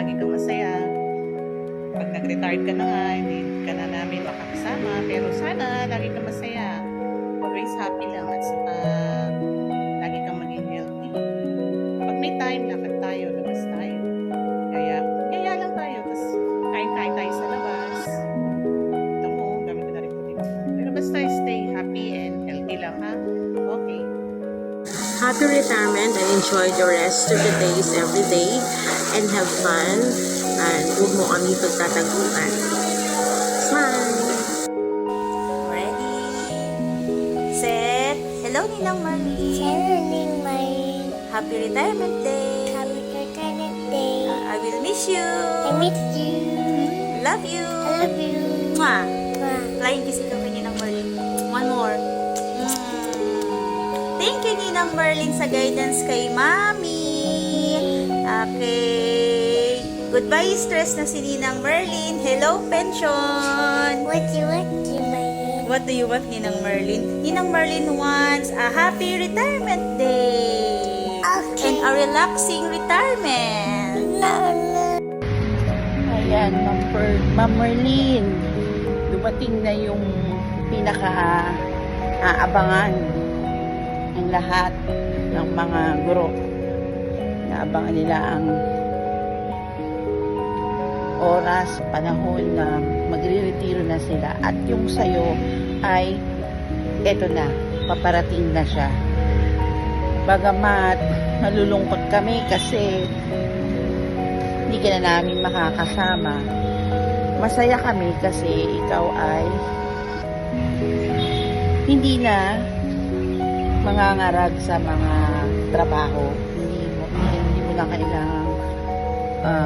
lagi kang masaya. Pag nag-retired ka na nga, hindi ka na namin makakasama. Pero sana, lagi kang masaya. Always happy lang at saka lagi kang maging healthy. Pag may time, lakad tayo, labas tayo. Kaya lang tayo. Tapos kain-kain tayo sa labas. Ito mo, gamit ko na rin puti mo. Pero basta stay happy and healthy lang ha. Okay. Happy retirement and enjoy the rest of the days every day and have fun and huwag mo kami pagtataguan. Smile! Ready? Set! Hello, Ninang Marlene! Channeling my Happy Retirement Day! happy retirement day. I will miss you! I miss you. Love you! I love you. Mwah! Mwah. Flying kiss ikaw kay Ninang Marlene. One more. Thank you, Ninang Marlene, sa guidance kay Mami. Okay. Goodbye, stress na si Ninang Marlene. Hello, pension. What do you want to my What do you want, Ninang Marlene? Ninang Marlene wants a happy retirement day. Okay. And a relaxing retirement. No, no. Ayan, Ma'am Merlin, dumating na yung pinaka-aabangan ng lahat ng mga guro. Naabangan nila ang oras, panahon na magre-retiro na sila. At yung sayo ay eto na, paparating na siya. Bagamat nalulungkot kami kasi hindi ka na namin makakasama. Masaya kami kasi ikaw ay hindi na mangangarag sa mga trabaho. Hindi mo na kailangan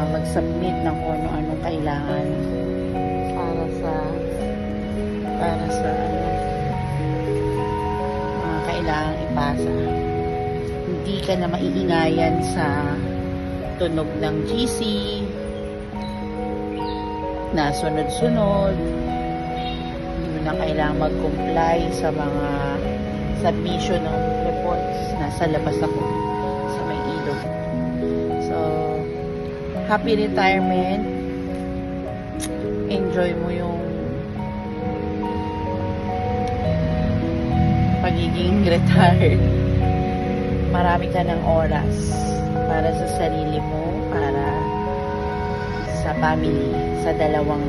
mag-submit ng kung ano-anong kailangan para sa mga kailangan ipasa. Hindi ka na maiingayan sa tunog ng GC na sunod-sunod. Hindi mo na kailangan mag-comply sa mga submission ng reports. Nasa labas ako sa may ilog. So, happy retirement. Enjoy mo yung pagiging retired. Marami ka ng oras para sa sarili mo, para sa family, sa dalawang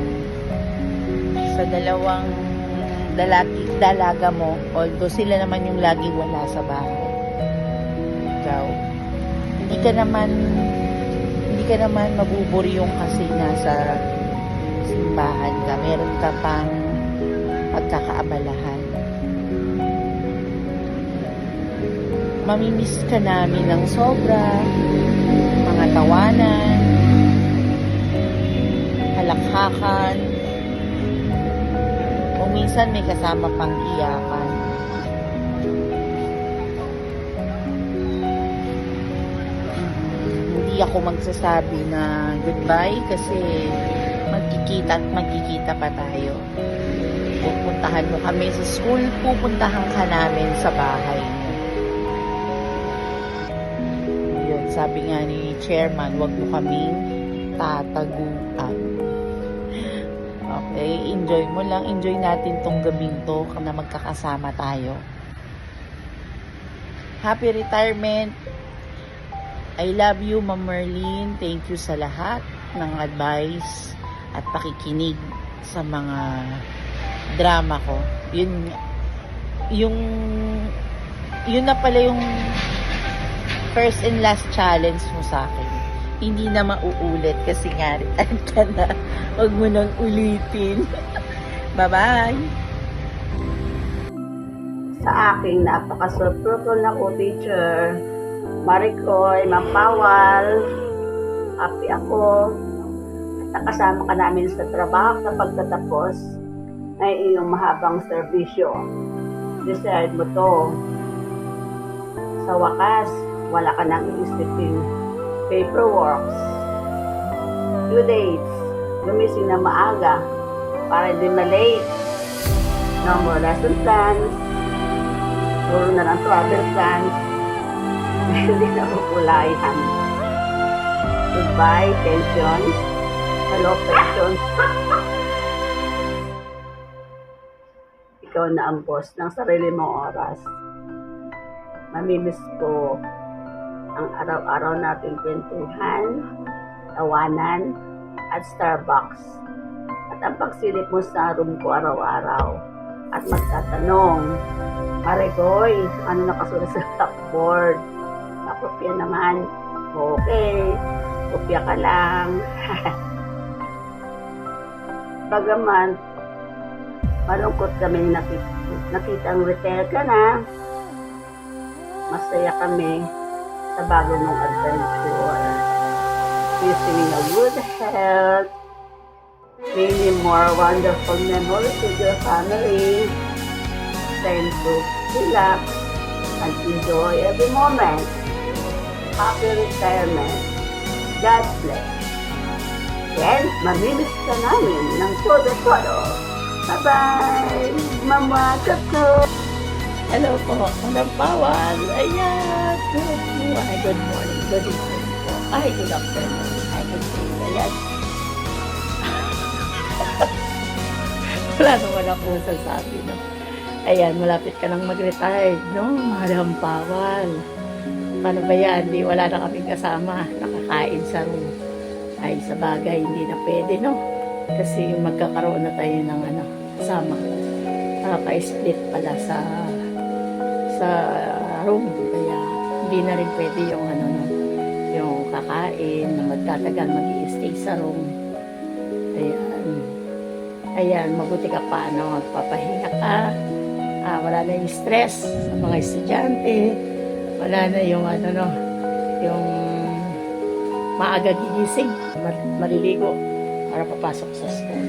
dalaga mo, although sila naman yung laging wala sa bahay. Ikaw, hindi ka naman mabuburyong kasi nasa simbahan ka. Meron ka pang pagkakaabalahan. Mamimiss ka namin ng sobra, mga tawanan, halakhakan, o minsan may kasama pang iyakan. Hindi ako magsasabi na goodbye kasi magkikita pa tayo. Pupuntahan mo kami sa school, pupuntahan ka namin sa bahay mo. Yun, sabi nga ni chairman, wag mo kaming tataguan. Okay, enjoy mo lang. Enjoy natin tong gabing to na magkakasama tayo. Happy retirement. I love you, Ma'am Merlin. Thank you sa lahat ng advice at pakikinig sa mga drama ko. Yun na pala yung first and last challenge mo sa akin. Hindi na mauulit kasi nga retired ka na. Huwag mo nang ulitin. Bye-bye! Sa aking napaka-surprise na co-teacher, Maricoy, Ma'am Pawal, happy ako. At nakasama ka namin sa trabaho sa pagtatapos ng iyong mahabang serbisyo. Deserve mo to. Sa wakas, wala ka nang iisipin paperworks, due dates, gumising na maaga para hindi malate. No more lesson plans, puro na lang travel plans, hindi na kukulayan. Goodbye, pensions. Hello, pensions. Ikaw na ang boss ng sarili mong oras. Mamimiss ko ang araw-araw nating kwentuhan, tawanan, at Starbucks. At ang pagsilip mo sa room ko araw-araw. At magtatanong, Marigoy, ano nakasulat sa blackboard? Kopya naman. Okay, kopya ka lang. Bagaman, malungkot kami nakitang retire ka na. Masaya kami sa bago mong adventure. Wishing you good health, many more wonderful memories with your family. Time to relax and enjoy every moment. Happy retirement. God bless. Then, mamimiss ka namin ng todo-todo. Bye-bye, Mama Coco. Hello po, Madam Pawal. Ayan. Good morning. Good evening po. Ay, good afternoon. Ay, good day. Ayan. Wala naman ako sasabi, no? Ayan, malapit ka nang mag-retire, no? Madam Pawal. Paano ba yan? Di, wala na kaming kasama. Nakakain sa room. Ay, sa bagay, hindi na pwede, no? Kasi magkakaroon na tayo ng kasama. Pa-split pala sa room. Kaya, hindi na rin pwede yung yung kakain, na magtatagal, mag-i-stay sa room. Ayan, mabuti ka pa, magpapahinga ka. Wala na yung stress sa mga estudyante. Wala na yung yung maaga gigising, maliligo para papasok sa school.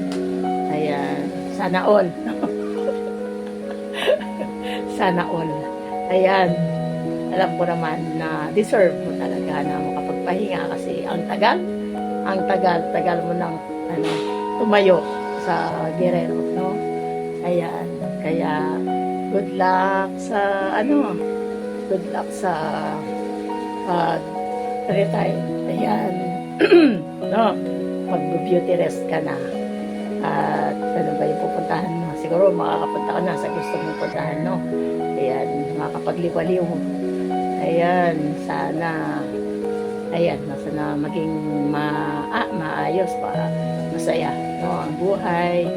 Ayan, sana all. Sana all. Ayan, alam ko naman na deserve mo talaga na makapagpahinga kasi ang tagal mo nang tumayo sa Guerrero, no? Ayan, kaya good luck sa good luck sa retire. Ayan. No, mag-beauty rest ka na. At ano ba yung pupuntahan mo? Siguro makakapunta ka na sa gusto mong puntahan, no? Ayan, makapagliwaliw. Ayan, sana maging maayos pa, masaya, no? Ang buhay.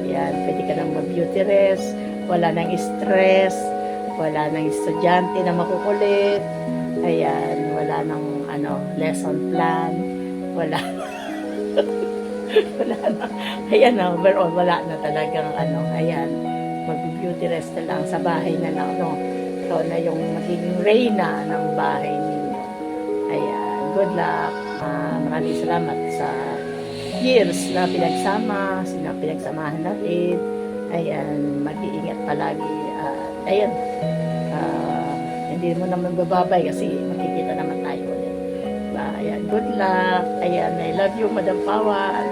Ayan, pwede ka nang mag-beauty rest. Wala nang stress. Wala nang estudyante na makukulit. Ayan, wala nang lesson plan. Wala na. Ayan na, overall, wala na talagang ayan, mag-beauty rest na lang sa bahay na lang, no? Ikaw na yung magiging reyna ng bahay ninyo. Ayan, good luck. Maraming salamat sa years na pinagsamahan natin. Ayan, mag-iingat palagi. Ayan, hindi mo naman bababay kasi makikita naman tayo ulit. Ayan, good luck. Ayan, I love you, Madam Pawal.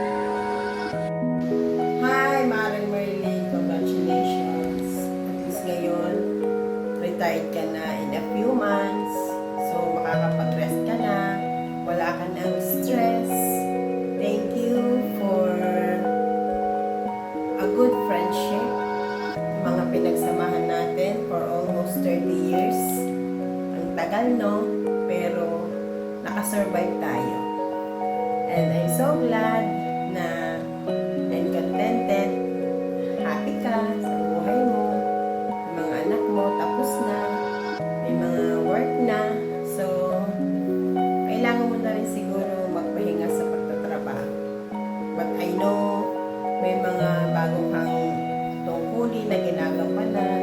Hi, Maring Merlin. Congratulations. At least ngayon, retired ka na in a few months. So, makakapag-rest ka na. Wala ka ng stress. Thank you for a good friendship. Mga pinagsamahan natin for almost 30 years. Ang tagal, no? Pero, nakasurvive tayo. And I'm so glad na and contented, happy ka sa buhay mo, yung mga anak mo tapos na, may mga work na, so kailangan mo na rin siguro magpahinga sa pagtatrabaho. But I know may mga bago kang tungkulin na ginagampanan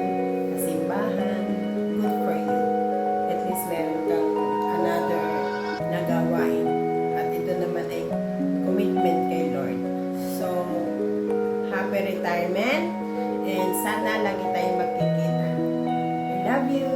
sa simbahan. Good for you. At least meron kang another na gawain. At ito naman ay commitment kay Lord. So, happy retirement and sana lagi tayong magkikita. I love you!